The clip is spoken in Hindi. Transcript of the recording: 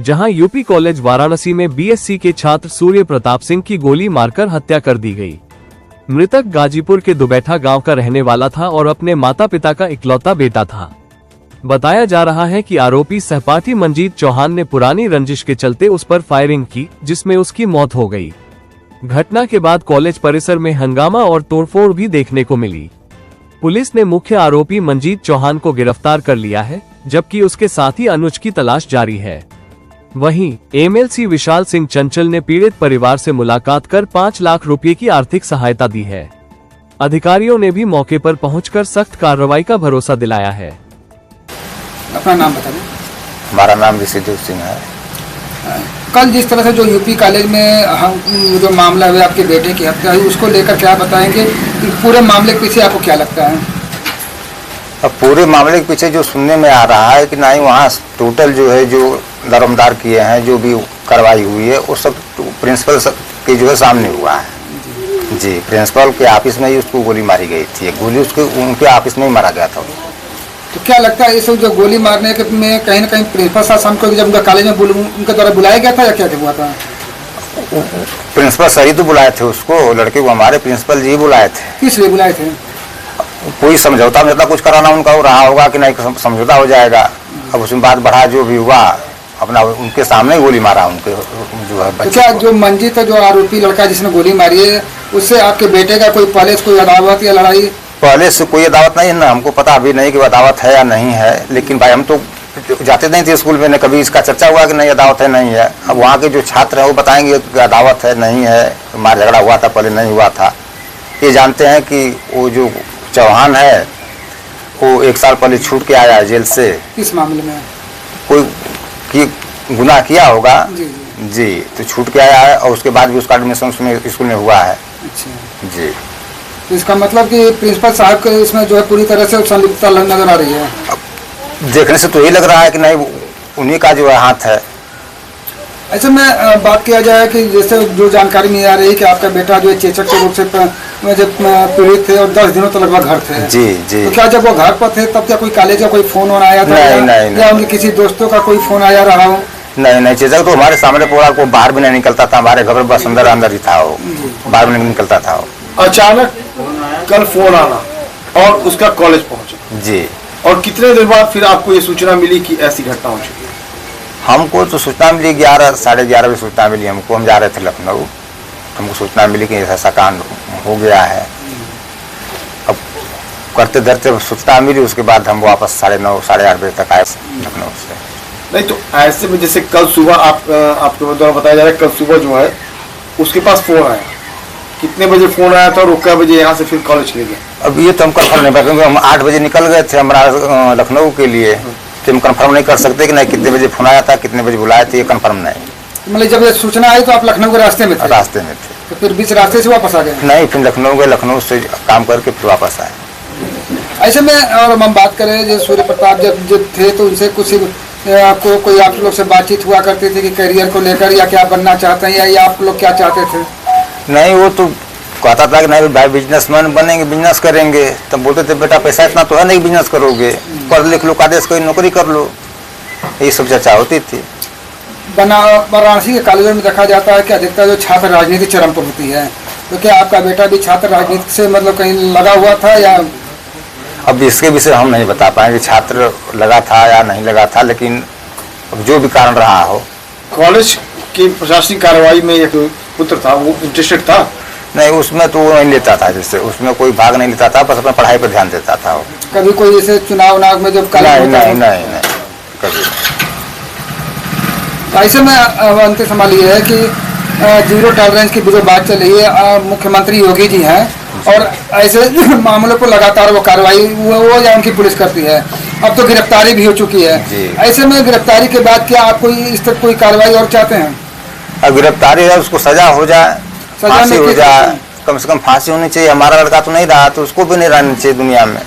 जहां यूपी कॉलेज वाराणसी में बीएससी के छात्र सूर्य प्रताप सिंह की गोली मारकर हत्या कर दी गई। मृतक गाजीपुर के दुबैठा गांव का रहने वाला था और अपने माता पिता का इकलौता बेटा था। बताया जा रहा है कि आरोपी सहपाठी मंजीत चौहान ने पुरानी रंजिश के चलते उस पर फायरिंग की, जिसमें उसकी मौत हो गई। घटना के बाद कॉलेज परिसर में हंगामा और तोड़फोड़ भी देखने को मिली। पुलिस ने मुख्य आरोपी मंजीत चौहान को गिरफ्तार कर लिया है, जबकि उसके साथी अनुज की तलाश जारी है। वहीं एमएलसी विशाल सिंह चंचल ने पीड़ित परिवार से मुलाकात कर 5 लाख रुपए की आर्थिक सहायता दी है। अधिकारियों ने भी मौके पर पहुंचकर सख्त कार्रवाई का भरोसा दिलाया है। अपना नाम बता दें। हमारा नाम ऋषिदेव सिंह है। कल जिस तरह से जो यूपी कॉलेज में जो मामला हुआ आपके बेटे की हत्या हुई, उसको लेकर क्या बताएंगे? पूरे मामले के पीछे आपको क्या लगता है? अब पूरे मामले के पीछे जो सुनने में आ रहा है कि नहीं, वहाँ टोटल जो है जो दरमदार किए हैं, जो भी कार्रवाई हुई है वो सब प्रिंसिपल के जो है सामने हुआ है। जी, प्रिंसिपल के ऑफिस में ही उसको गोली मारी गई थी। गोली उसके उनके ऑफिस में ही मारा गया था। तो क्या लगता है ये सब जो गोली मारने के में कहीं ना कहीं प्रिंसिपल साहब को जब उनका कॉलेज में उनके द्वारा बुलाया गया था या क्या हुआ था? प्रिंसिपल सर ही तो बुलाए थे उसको, लड़के को हमारे प्रिंसिपल जी बुलाए थे। किस लिए बुलाए थे? कोई समझौता मतलब कुछ कराना उनका हो रहा होगा कि नहीं, समझौता हो जाएगा। अब उसमें बात बढ़ा, जो भी हुआ अपना उनके सामने ही गोली मारा उनके जो है। तो क्या जो मंजीत है, जो आरोपी लड़का जिसने गोली मारी है, उससे आपके बेटे का कोई पहले से कोई अदावत या लड़ाई? पहले से कोई अदावत नहीं है ना, हमको पता अभी नहीं कि अदावत है या नहीं है। लेकिन भाई हम तो जाते नहीं थे स्कूल में, न कभी इसका चर्चा हुआ कि नहीं अदावत है नहीं है। अब वहाँ के जो छात्र हैं वो बताएंगे कि अदावत है नहीं है, मार झगड़ा हुआ था, पहले नहीं हुआ था। ये जानते हैं कि वो जो चौहान है वो 1 साल पहले छूट के आया है जेल से। किस मामले में? कोई गुनाह किया होगा जी, तो छूट के आया है और उसके बाद भी उसका एडमिशन उसमें स्कूल में हुआ है। अच्छा जी, तो इसका मतलब कि प्रिंसिपल साहब के इसमें जो है पूरी तरह से संलिप्तता नजर आ रही है। देखने से तो यही लग रहा है कि नहीं उन्हीं का जो है हाथ है। ऐसे में बात किया जाए कि जैसे जो जानकारी मिल आ रही है कि आपका बेटा जो है चेचक के रूप से जब पीड़ित थे और 10 दिनों तक लगभग घर थे। जी जी। तो क्या जब वो घर पर थे तब क्या कोई कॉलेज का कोई फोन आया था? नहीं, या उनके किसी दोस्तों का कोई फोन आया रहा हो? नहीं, चेचक तो हमारे सामने पूरा को बाहर भी नहीं निकलता था। हमारे घर बस अंदर ही था, वो बाहर भी नहीं निकलता था। वो अचानक कल फोन आना और उसका कॉलेज पहुंचा जी। और कितने देर बाद फिर आपको ये सूचना मिली कि ऐसी घटना हो चुकी है? हमको तो सूचना मिली 11 साढ़े 11 बजे सूचना मिली हमको। हम जा रहे थे लखनऊ, हमको सूचना मिली कि ऐसा कांड हो गया है। अब करते धरते सूचना मिली, उसके बाद हम वापस 9:30 साढ़े 8 बजे तक आए लखनऊ से। नहीं तो ऐसे में जैसे कल सुबह आपके द्वारा बताया जा रहा है कल सुबह जो है उसके पास फोन आया, कितने बजे फोन आया था और क्या बजे यहाँ से फिर कॉलेज ले गया? अब ये तो हम कंफर्म नहीं कर सकते। हम 8 बजे निकल गए थे हमारा लखनऊ के लिए, तो हम कंफर्म नहीं कर सकते कि नहीं कितने बजे फोन आया था, कितने बजे बुलाया था, ये कंफर्म नहीं। मतलब जब ये सूचना आई तो आप लखनऊ के रास्ते में थे? रास्ते में थे। तो फिर बीच रास्ते से वापस आ गए? नहीं, फिर लखनऊ गए, लखनऊ से काम करके फिर वापस आए। ऐसे में और हम बात करें जो सूर्य प्रताप जब थे तो उनसे कुछ आपको कोई आप लोग से बातचीत हुआ करती थी कि करियर को लेकर या क्या बनना चाहते हैं या आप लोग क्या चाहते थे? नहीं, वो तो कहता था कि नहीं भाई बिजनेसमैन बनेंगे, बिजनेस करेंगे। तब बोलते थे बेटा पैसा इतना तो है नहीं बिजनेस करोगे, पढ़ लिख लो, कादेश कोई नौकरी कर लो, यही सब चर्चा होती थी। वाराणसी के कॉलेजों में देखा जाता है कि अधिकतर जो छात्र राजनीति चरम पर होती है, तो क्या आपका बेटा भी छात्र राजनीति से मतलब कहीं लगा हुआ था या? अब इसके विषय हम नहीं बता पाएंगे छात्र लगा था या नहीं लगा था, लेकिन अब जो भी कारण रहा हो। कॉलेज की प्रशासनिक कार्रवाई में एक पुत्र था, वो इंटरेस्टेड था? नहीं, उसमें तो वो नहीं लेता था, जैसे उसमें कोई भाग नहीं लेता था, बस अपने पढ़ाई पर ध्यान देता था वो। कभी कोई जैसे चुनाव में जब नहीं कभी। ऐसे में अंतिम सवाल ये है कि जीरो टॉलरेंस की जो बात चल रही है, मुख्यमंत्री योगी जी हैं और ऐसे मामलों पर लगातार वो कार्रवाई वो या उनकी पुलिस करती है। अब तो गिरफ्तारी भी हो चुकी है। ऐसे में गिरफ्तारी के बाद क्या आप कोई इस तरह कोई कार्रवाई और चाहते हैं? अब गिरफ्तारी है, उसको सजा हो जाए, फांसी हो जाए, कम से कम फांसी होनी चाहिए। हमारा लड़का तो नहीं रहा, तो उसको भी नहीं रहना चाहिए दुनिया में।